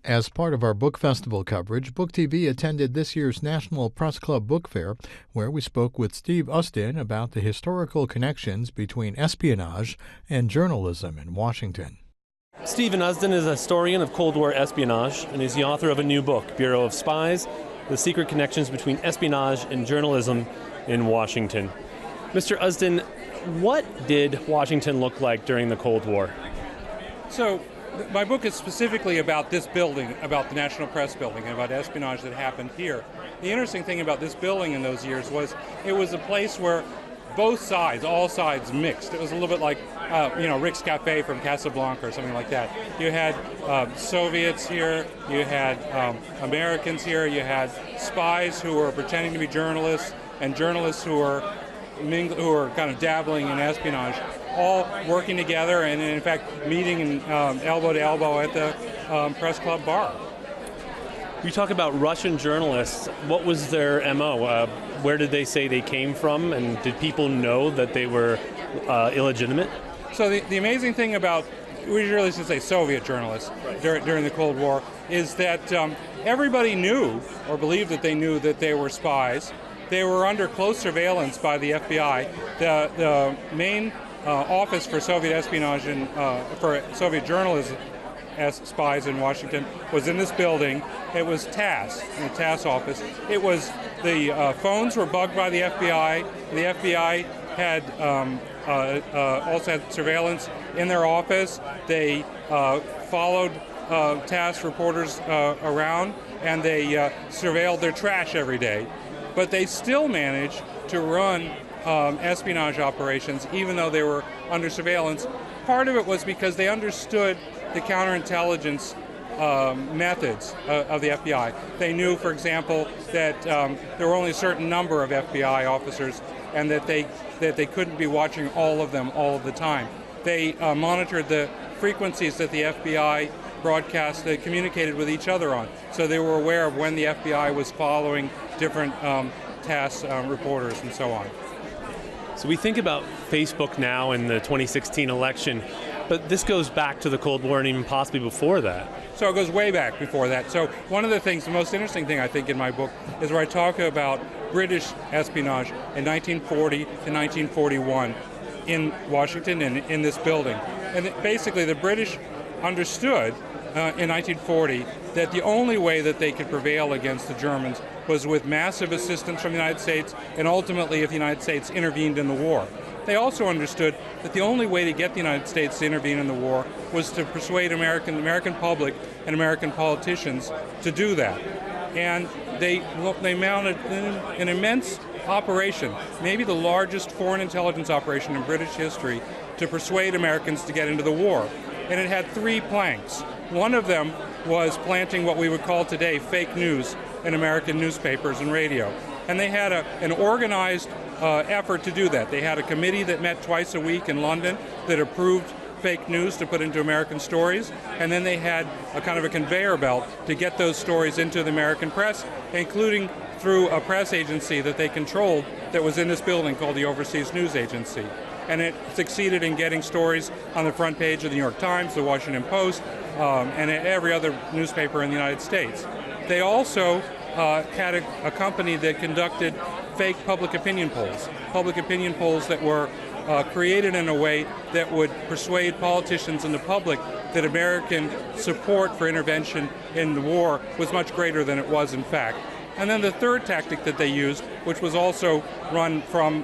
As part of our book festival coverage, Book TV attended this year's National Press Club Book Fair, where we spoke with Steve Usdin about the historical connections between espionage and journalism in Washington. Steve Usdin is a historian of Cold War espionage, and he's the author of a new book, Bureau of Spies, The Secret Connections Between Espionage and Journalism in Washington. Mr. Usdin, what did Washington look like during the Cold War? So, my book is specifically about this building, about the National Press Building, and about espionage that happened here. The interesting thing about this building in those years was it was a place where both sides, all sides mixed. It was a little bit like, Rick's Cafe from Casablanca or something like that. You had Soviets here, you had Americans here, you had spies who were pretending to be journalists, and journalists who were kind of dabbling in espionage, all working together and in fact meeting elbow to elbow at the press club bar. You talk about Russian journalists. What was their MO? Where did they say they came from, and did people know that they were illegitimate? So the amazing thing about, we really should say Soviet journalists during the Cold War, is that everybody knew or believed that they knew that they were spies. They were under close surveillance by the FBI. The main office for Soviet espionage and for Soviet journalism as spies in Washington was in this building. It was TASS, the TASS office. It was the phones were bugged by the FBI. The FBI had also had surveillance in their office. They followed TASS reporters around, and they surveilled their trash every day. But they still managed to run espionage operations even though they were under surveillance. Part of it was because they understood the counterintelligence methods of the FBI. They knew, for example, that there were only a certain number of FBI officers and that they couldn't be watching all of them all of the time. They monitored the frequencies that the FBI broadcast, they communicated with each other on. So they were aware of when the FBI was following different TASS reporters and so on. So we think about Facebook now in the 2016 election, but this goes back to the Cold War and even possibly before that. So it goes way back before that. So one of the things, the most interesting thing I think in my book is where I talk about British espionage in 1940 to 1941 in Washington and in this building. And basically the British understood in 1940 that the only way that they could prevail against the Germans was with massive assistance from the United States and ultimately if the United States intervened in the war. They also understood that the only way to get the United States to intervene in the war was to persuade the American public and American politicians to do that. And they mounted an immense operation, maybe the largest foreign intelligence operation in British history, to persuade Americans to get into the war. And it had three planks. One of them was planting what we would call today fake news in American newspapers and radio. And they had an organized effort to do that. They had a committee that met twice a week in London that approved fake news to put into American stories, and then they had a kind of a conveyor belt to get those stories into the American press, including through a press agency that they controlled that was in this building called the Overseas News Agency. And it succeeded in getting stories on the front page of the New York Times, the Washington Post, and every other newspaper in the United States. They also had a company that conducted fake public opinion polls that were created in a way that would persuade politicians and the public that American support for intervention in the war was much greater than it was in fact. And then the third tactic that they used, which was also run from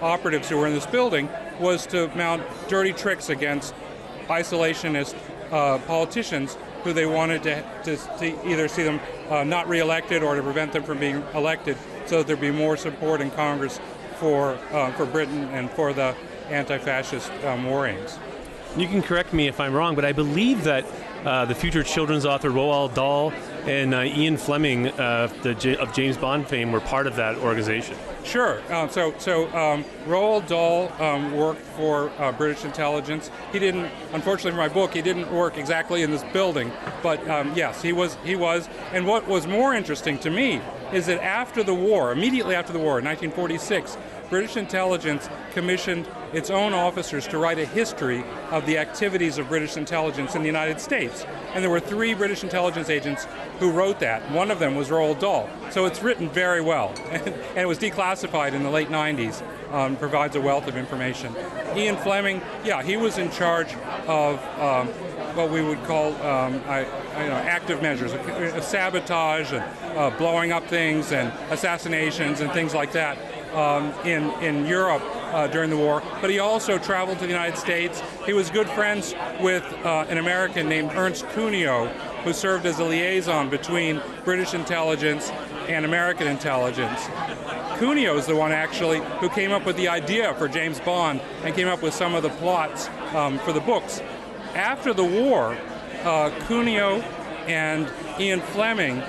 operatives who were in this building, was to mount dirty tricks against isolationist politicians who they wanted to either see them not reelected or to prevent them from being elected so that there'd be more support in Congress for Britain and for the anti-fascist war aims. You can correct me if I'm wrong, but I believe that the future children's author Roald Dahl and Ian Fleming of James Bond fame were part of that organization. Sure. So Roald Dahl worked for British intelligence. He didn't, unfortunately for my book, he didn't work exactly in this building, but yes, he was. And what was more interesting to me is that after the war, immediately after the war, in 1946, British intelligence commissioned its own officers to write a history of the activities of British intelligence in the United States. And there were 3 British intelligence agents who wrote that. One of them was Roald Dahl. So it's written very well. And it was declassified in the late 90s. Provides a wealth of information. Ian Fleming, he was in charge of what we would call active measures, sabotage and blowing up things and assassinations and things like that in Europe during the war. But he also traveled to the United States. He was good friends with an American named Ernst Cuneo, who served as a liaison between British intelligence and American intelligence. Cuneo is the one actually who came up with the idea for James Bond and came up with some of the plots for the books. After the war, Cuneo and Ian Fleming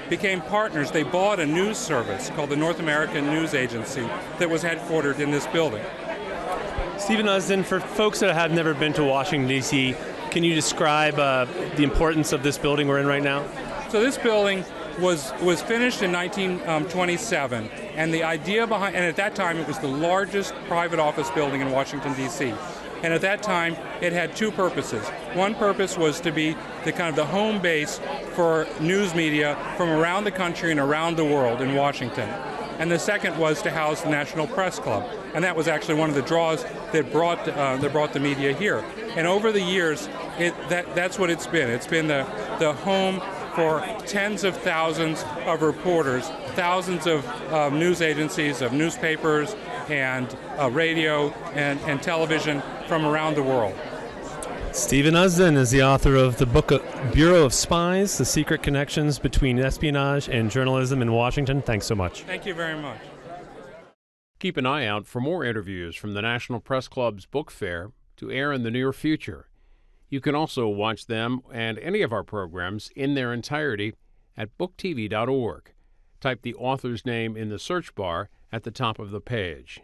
became partners. They bought a news service called the North American News Agency that was headquartered in this building. Stephen Usdin, for folks that have never been to Washington, D.C., can you describe the importance of this building we're in right now? So this building was finished in 1927, and the idea behind, and at that time it was the largest private office building in Washington, D.C. And at that time, it had 2 purposes. One purpose was to be the kind of the home base for news media from around the country and around the world in Washington. And the second was to house the National Press Club. And that was actually one of the draws that brought the media here. And over the years, that's what it's been. It's been the home for tens of thousands of reporters, thousands of news agencies, of newspapers, and radio and television from around the world. Stephen Usdin is the author of the book Bureau of Spies, The Secret Connections Between Espionage and Journalism in Washington. Thanks so much. Thank you very much. Keep an eye out for more interviews from the National Press Club's book fair to air in the near future. You can also watch them and any of our programs in their entirety at booktv.org. Type the author's name in the search bar at the top of the page.